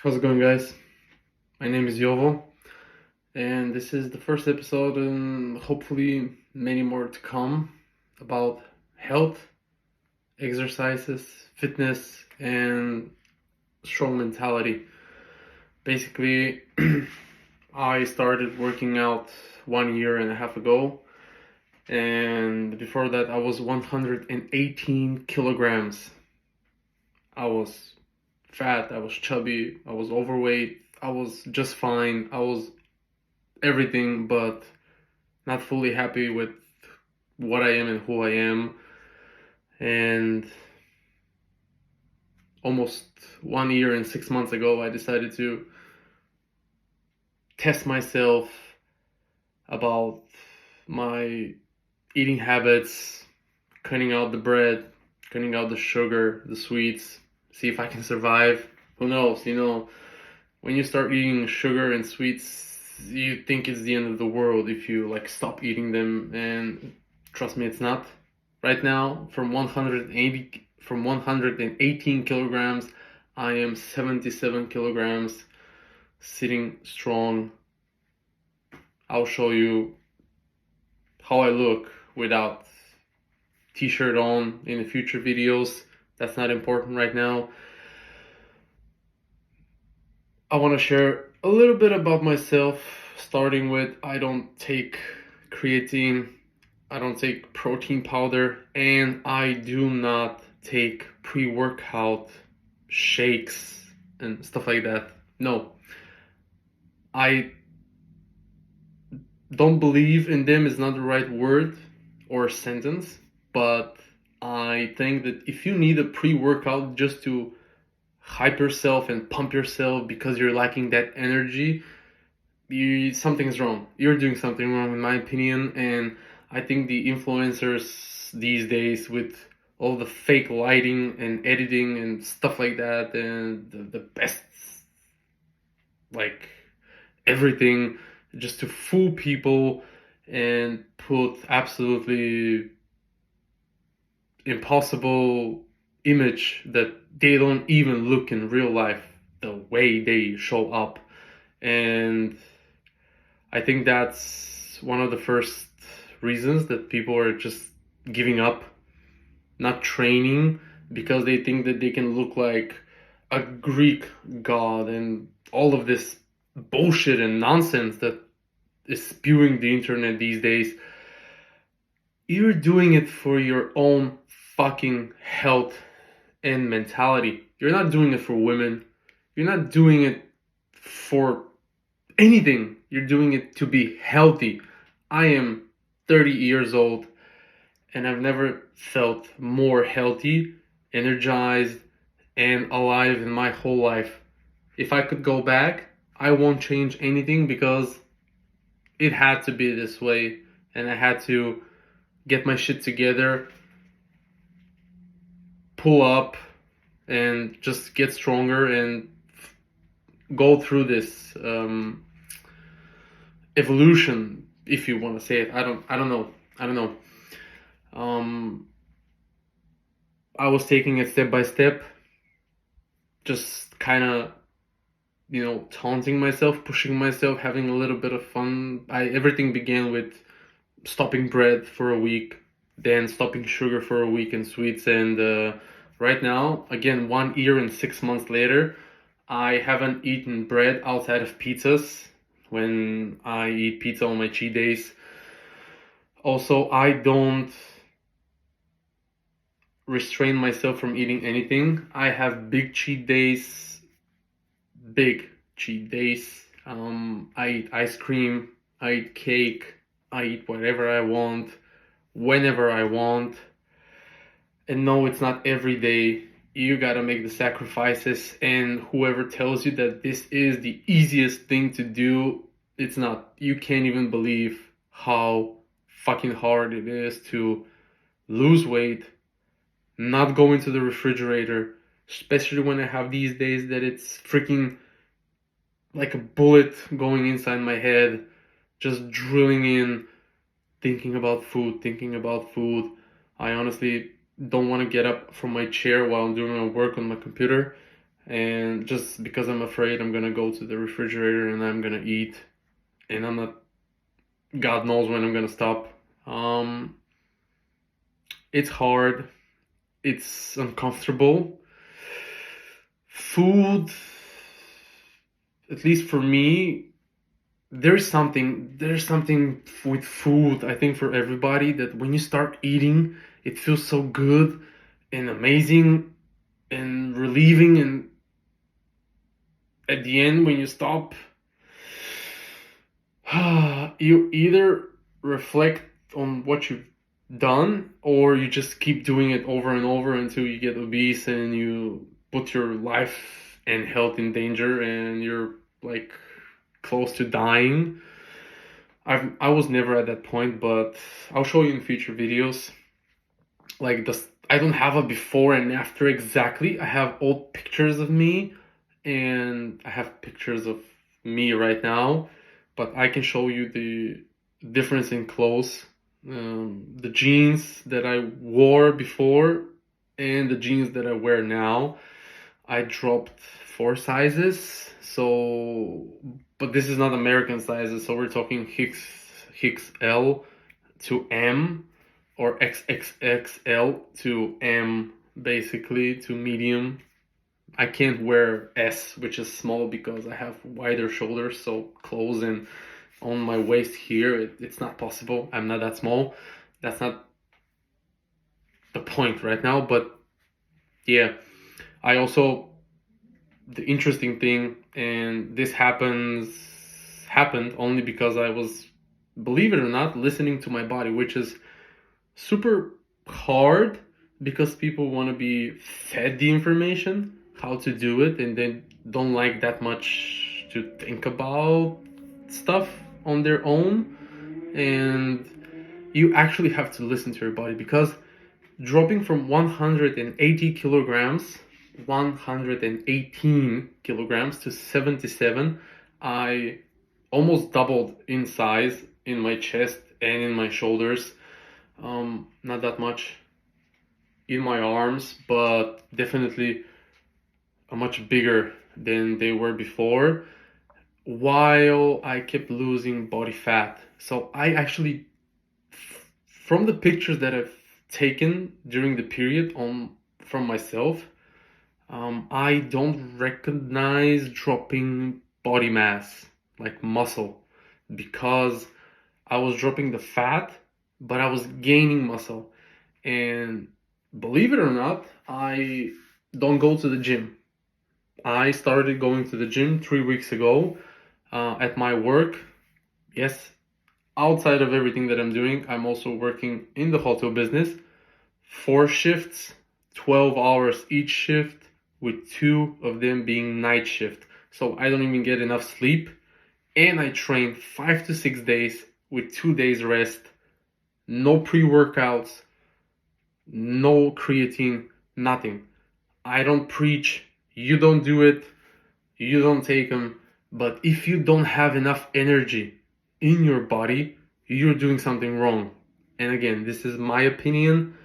How's it going, guys? My name is Yovo, and this is the first episode, and hopefully many more to come about health, exercises, fitness, and strong mentality. Basically, I started working out 1 year and a half ago, and before that, I was 118 kilograms. I was fat, I was chubby, I was overweight, I was just fine, I was everything but not fully happy with what I am and who I am. And almost 1 year and 6 months ago, I decided to test myself about my eating habits, cutting out the bread, cutting out the sugar, the sweets, see if I can survive. Who knows, when you start eating sugar and sweets, you think it's the end of the world if you stop eating them, and trust me, it's not. Right now, from 118 kilograms, I am 77 kilograms, sitting strong. I'll show you how I look without t-shirt on in the future videos. That's not important right now. I want to share a little bit about myself, starting with I don't take creatine, I don't take protein powder, and I do not take pre-workout shakes and stuff like that. No. I don't believe in them is not the right word or sentence, but I think that if you need a pre-workout just to hype yourself and pump yourself because you're lacking that energy, something's wrong. You're doing something wrong, in my opinion. And I think the influencers these days, with all the fake lighting and editing and stuff like that, and the best, everything, just to fool people and put absolutely impossible image that they don't even look in real life the way they show up. And I think that's one of the first reasons that people are just giving up, not training, because they think that they can look like a Greek god and all of this bullshit and nonsense that is spewing the internet these days. You're doing it for your own fucking health and mentality. You're not doing it for women. You're not doing it for anything. You're doing it to be healthy. I am 30 years old and I've never felt more healthy, energized, and alive in my whole life. If I could go back, I won't change anything because it had to be this way, and I had to get my shit together, pull up, and just get stronger and go through this evolution, if you want to say it. I don't know. I was taking it step by step, just kind of taunting myself, pushing myself, having a little bit of fun. Everything began with stopping bread for a week, then stopping sugar for a week and sweets, and right now, again, 1 year and 6 months later, I haven't eaten bread outside of pizzas when I eat pizza on my cheat days. Also, I don't restrain myself from eating anything. I have big cheat days. I eat ice cream, I eat cake, I eat whatever I want, whenever I want. And no, it's not every day. You gotta make the sacrifices, and whoever tells you that this is the easiest thing to do, it's not. You can't even believe how fucking hard it is to lose weight, not go into the refrigerator, especially when I have these days that it's freaking like a bullet going inside my head, just drilling in, thinking about food. I honestly don't want to get up from my chair while I'm doing my work on my computer. And just because I'm afraid, I'm gonna go to the refrigerator and I'm gonna eat, and I'm not, God knows when I'm gonna stop. Um, it's hard, it's uncomfortable. Food, at least for me, there's something with food, I think, for everybody, that when you start eating, it feels so good and amazing and relieving, and at the end when you stop, you either reflect on what you've done, or you just keep doing it over and over until you get obese and you put your life and health in danger and you're like close to dying. I was never at that point, but I'll show you in future videos. Like this, I don't have a before and after exactly. I have old pictures of me, and I have pictures of me right now, but I can show you the difference in clothes. The jeans that I wore before and the jeans that I wear now. I dropped 4 sizes, so, but this is not American sizes, so we're talking XL to M, or XXXL to M, basically, to medium. I can't wear S, which is small, because I have wider shoulders, so clothes and on my waist here, it's not possible. I'm not that small. That's not the point right now, but yeah. I also, the interesting thing, and this happened only because I was, believe it or not, listening to my body, which is super hard, because people want to be fed the information how to do it, and they don't like that much to think about stuff on their own. And you actually have to listen to your body, because dropping from 180 kilograms, 118 kilograms to 77, I almost doubled in size in my chest and in my shoulders. Not that much in my arms, but definitely a much bigger than they were before, while I kept losing body fat. So I actually, from the pictures that I've taken during the period on from myself, I don't recognize dropping body mass, like muscle, because I was dropping the fat, but I was gaining muscle. And believe it or not, I don't go to the gym. I started going to the gym 3 weeks ago at my work. Yes, outside of everything that I'm doing, I'm also working in the hotel business. 4 shifts, 12 hours each shift, with 2 of them being night shift. So I don't even get enough sleep. And I train 5 to 6 days with 2 days rest. No pre-workouts, no creatine, nothing. I don't preach, you don't do it, you don't take them. But if you don't have enough energy in your body, you're doing something wrong. And again, this is my opinion.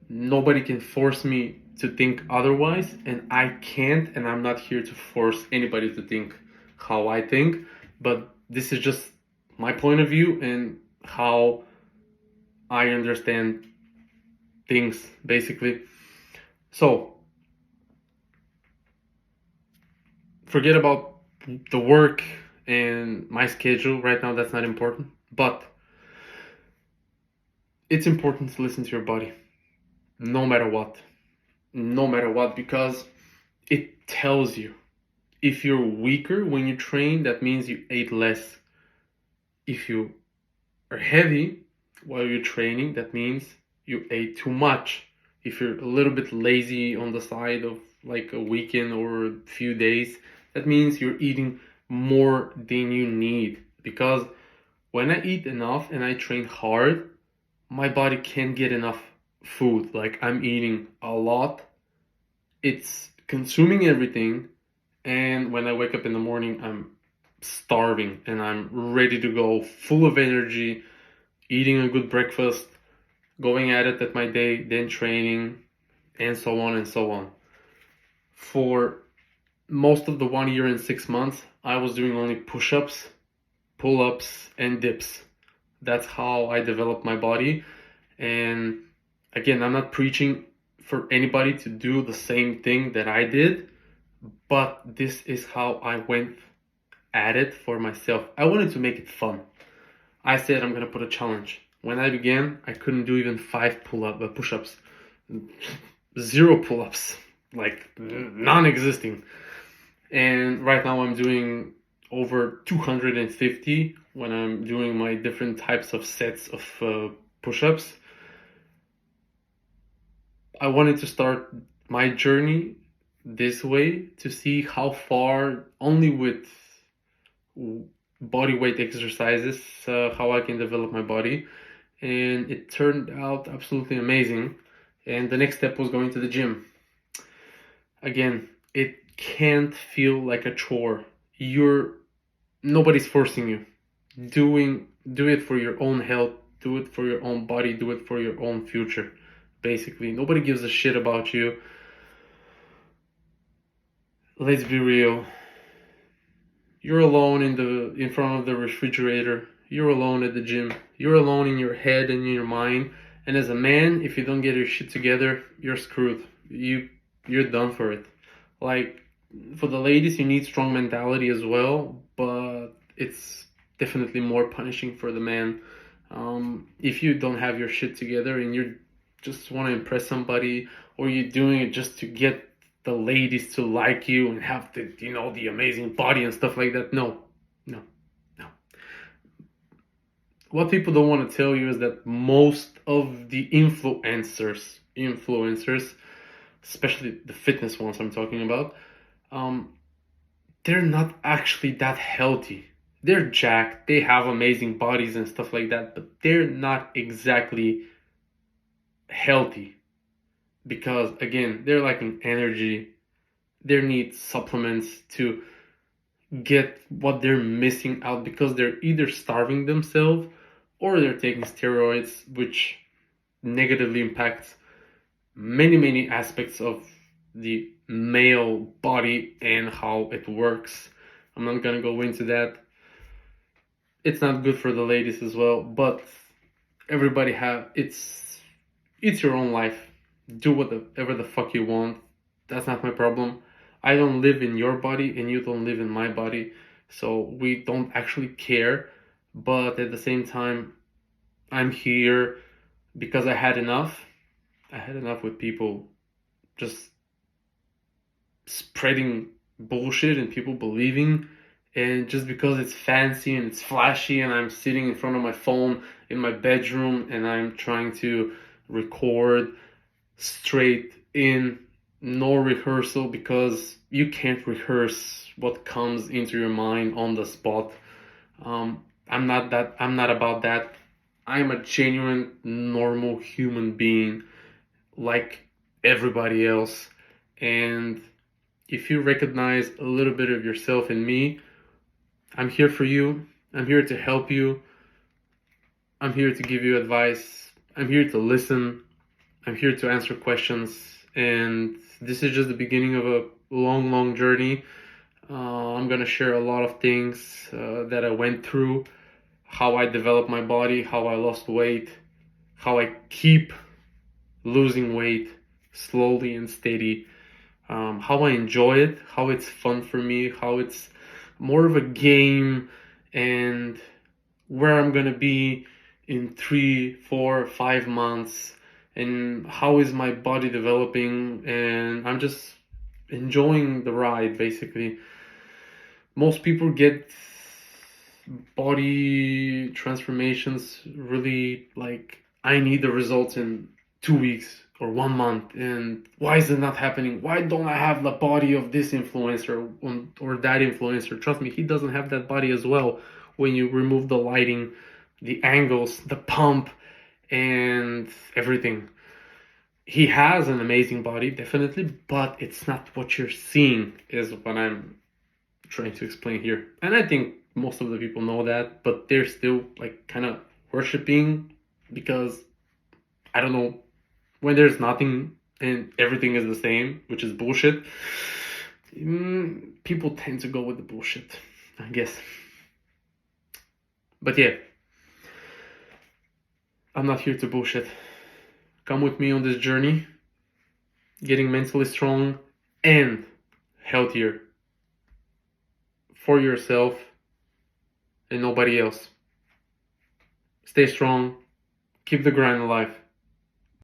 Nobody can force me to think otherwise, and I can't, and I'm not here to force anybody to think how I think, but this is just my point of view and how I understand things, basically. So, forget about the work and my schedule right now, that's not important, but it's important to listen to your body, no matter what. No matter what, because it tells you. If you're weaker when you train, that means you ate less. If you are heavy while you're training, that means you ate too much. If you're a little bit lazy on the side of like a weekend or a few days, that means you're eating more than you need. Because when I eat enough and I train hard, my body can't get enough food. Like, I'm eating a lot, it's consuming everything, and when I wake up in the morning, I'm starving and I'm ready to go, full of energy, eating a good breakfast, going at it at my day, then training, and so on and so on. For most of the 1 year and 6 months, I was doing only push-ups, pull-ups, and dips. That's how I developed my body. And again, I'm not preaching for anybody to do the same thing that I did, but this is how I went at it for myself. I wanted to make it fun. I said I'm gonna put a challenge. When I began, I couldn't do even 5 push-ups, 0 pull-ups, like non-existing. And right now I'm doing over 250 when I'm doing my different types of sets of push-ups. I wanted to start my journey this way to see how far, only with body weight exercises, how I can develop my body. And it turned out absolutely amazing. And the next step was going to the gym. Again, it can't feel like a chore. Nobody's forcing you. Do it for your own health, do it for your own body, do it for your own future. Basically, nobody gives a shit about you. Let's be real. You're alone in front of the refrigerator. You're alone at the gym. You're alone in your head and in your mind. And as a man, if you don't get your shit together, you're screwed. You're done for it. Like, for the ladies, you need strong mentality as well, but it's definitely more punishing for the man. If you don't have your shit together and you just want to impress somebody, or you're doing it just to get the ladies to like you and have the amazing body and stuff like that, no. What people don't want to tell you is that most of the influencers, especially the fitness ones I'm talking about, they're not actually that healthy. They're jacked, they have amazing bodies and stuff like that, but they're not exactly healthy. Because again, they're lacking energy. They need supplements to get what they're missing out, because they're either starving themselves or they're taking steroids, which negatively impacts many aspects of the male body and how it works. I'm not gonna go into that. It's not good for the ladies as well, but everybody it's your own life. Do whatever the fuck you want. That's not my problem. I don't live in your body and you don't live in my body, so we don't actually care. But at the same time, I'm here because I had enough. I had enough with people just spreading bullshit and people believing, and just because it's fancy and it's flashy and I'm sitting in front of my phone in my bedroom and I'm trying to record straight in, no rehearsal, because you can't rehearse what comes into your mind on the spot. I'm not about that. I'm a genuine normal human being like everybody else. And if you recognize a little bit of yourself in me, I'm here for you. I'm here to help you. I'm here to give you advice. I'm here to listen. I'm here to answer questions. And this is just the beginning of a long journey. I'm going to share a lot of things that I went through, how I developed my body, how I lost weight, how I keep losing weight slowly and steady, how I enjoy it, how it's fun for me, how it's more of a game, and where I'm gonna be in 3, 4, 5 months, and how is my body developing, and I'm just enjoying the ride. Basically, most people get body transformations really like, I need the results in 2 weeks or 1 month, and why is it not happening? Why don't I have the body of this influencer or that influencer? Trust me, he doesn't have that body as well. When you remove the lighting, the angles, the pump, and everything, he has an amazing body, definitely, but it's not what you're seeing, is what I'm trying to explain here. And I think most of the people know that, but they're still like kind of worshiping, because I don't know, when there's nothing and everything is the same, which is bullshit. people tend to go with the bullshit, I guess. But yeah, I'm not here to bullshit. Come with me on this journey, getting mentally strong and healthier for yourself and nobody else. Stay strong, keep the grind alive.